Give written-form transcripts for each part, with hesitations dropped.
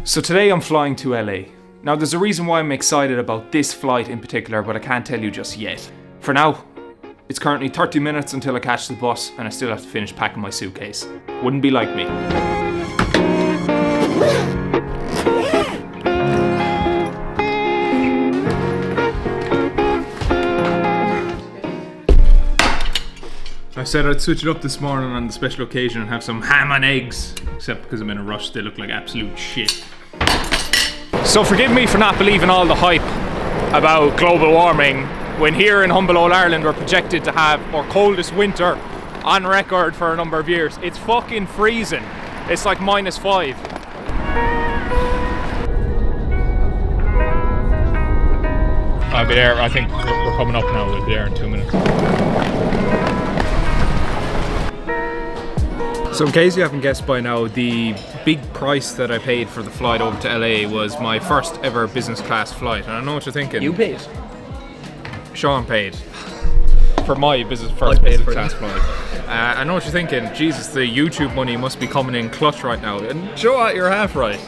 So today I'm flying to LA. Now there's a reason why I'm excited about this flight in particular, but I can't tell you just yet. For now, it's currently 30 minutes until I catch the bus and I still have to finish packing my suitcase. Wouldn't be like me. I said I'd switch it up this morning on the special occasion and have some ham and eggs, except because I'm in a rush, they look like absolute shit. So forgive me for not believing all the hype about global warming when here in humble old Ireland we're projected to have our coldest winter on record for a number of years. It's fucking freezing. It's like -5. I'll be there. I think we're coming up now. We'll be there in 2 minutes. So in case you haven't guessed by now, the big price that I paid for the flight over to LA was my first ever business class flight. And I know what you're thinking. You paid? Sean paid for my first business class flight. I know what you're thinking. Jesus, the YouTube money must be coming in clutch right now. And you know what? You're half right.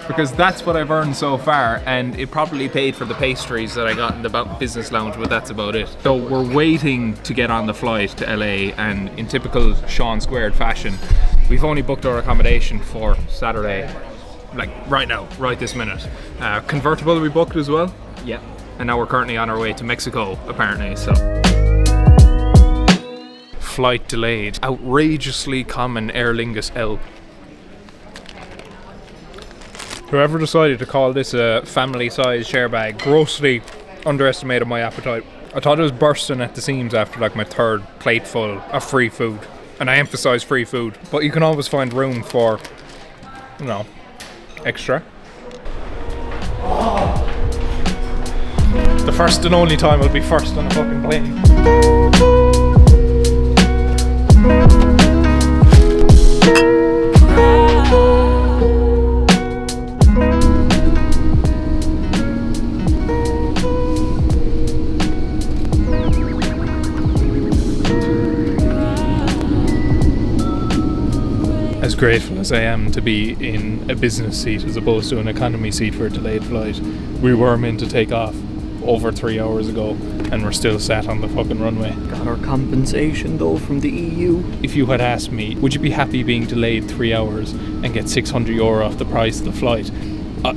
Because that's what I've earned so far, and it probably paid for the pastries that I got in the business lounge, but that's about it. So we're waiting to get on the flight to LA, and in typical Sean Squared fashion, we've only booked our accommodation for Saturday, like right now, right this minute. Convertible we booked as well. Yeah. And now we're currently on our way to Mexico, apparently, so. Flight delayed. Outrageously common Aer Lingus L. Whoever decided to call this a family-sized share bag grossly underestimated my appetite. I thought it was bursting at the seams after like my third plateful of free food. And I emphasise free food. But you can always find room for, you know, extra. The first and only time I'll be first on a fucking plane. As grateful as I am to be in a business seat as opposed to an economy seat for a delayed flight, we were meant to take off over 3 hours ago and we're still sat on the fucking runway. Got our compensation though from the EU. If you had asked me, would you be happy being delayed 3 hours and get €600 off the price of the flight,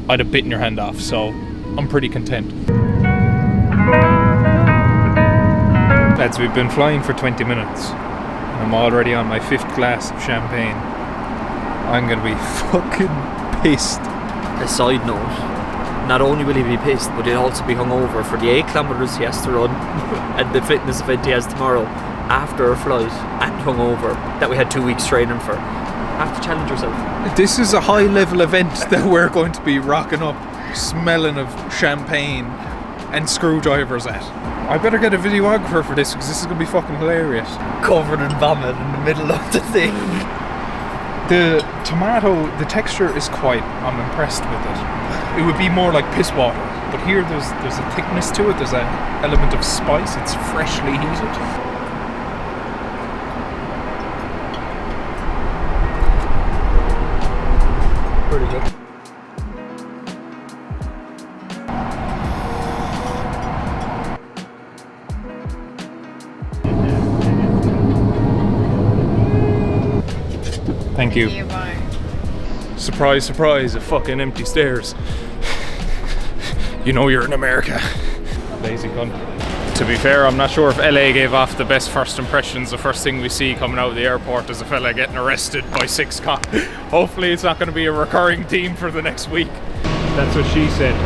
I'd have bitten your hand off, so I'm pretty content. Lads, we've been flying for 20 minutes and I'm already on my 5th glass of champagne. I'm gonna be fucking pissed. A side note, not only will he be pissed, but he'll also be hungover for the 8 kilometres he has to run and the fitness event he has tomorrow after a flight, and hungover that we had 2 weeks training for. Have to challenge yourself. This is a high level event that we're going to be rocking up, smelling of champagne and screwdrivers at. I better get a videographer for this because this is gonna be fucking hilarious. Covered in vomit in the middle of the thing. The tomato, the texture is quite, I'm impressed with it. It would be more like piss water, but here there's a thickness to it, there's an element of spice, it's freshly heated. Pretty good. Thank you. Surprise, surprise, a fucking empty stairs. You know you're in America. Lazy cunt. To be fair, I'm not sure if LA gave off the best first impressions. The first thing we see coming out of the airport is a fella getting arrested by 6 cops. Hopefully it's not going to be a recurring theme for the next week. That's what she said.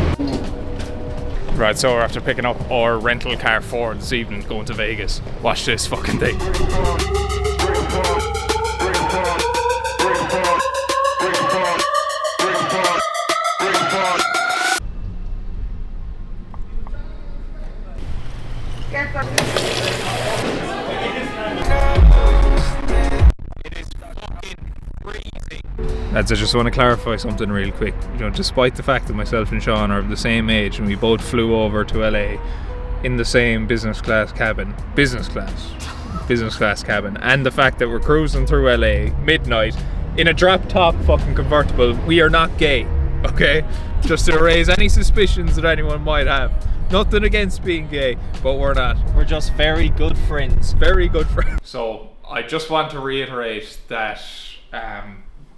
Right, so we're after picking up our rental car for this evening, going to Vegas. Watch this fucking thing. It is fucking freezing. Lads, I just want to clarify something real quick. You know, despite the fact that myself and Sean are of the same age and we both flew over to LA in the same business class cabin, and the fact that we're cruising through LA midnight in a drop top fucking convertible, we are not gay, okay? Just to raise any suspicions that anyone might have. Nothing against being gay, but we're not. We're just very good friends. Very good friends. So I just want to reiterate that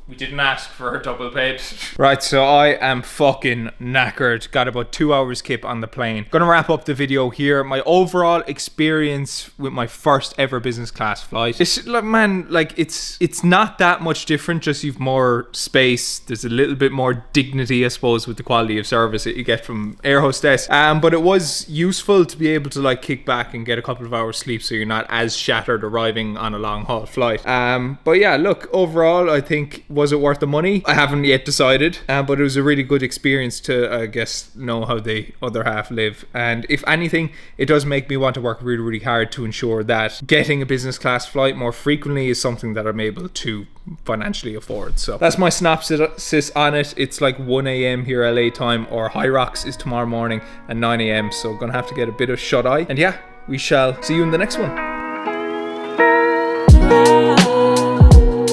we didn't ask for a double bed. Right, so I am fucking knackered. Got about 2 hours kip on the plane. Gonna wrap up the video here. My overall experience with my first ever business class flight. It's like, man, like it's not that much different. Just you've more space. There's a little bit more dignity, I suppose, with the quality of service that you get from air hostess. But it was useful to be able to like kick back and get a couple of hours sleep, so you're not as shattered arriving on a long haul flight. But yeah, look, overall, I think, was it worth the money? I haven't yet decided, but it was a really good experience to, I guess, know how the other half live. And if anything, it does make me want to work really, really hard to ensure that getting a business class flight more frequently is something that I'm able to financially afford. So that's my synopsis on it. It's like 1 a.m. here LA time, or High Rocks is tomorrow morning at 9 a.m. So gonna have to get a bit of shut eye. And yeah, we shall see you in the next one.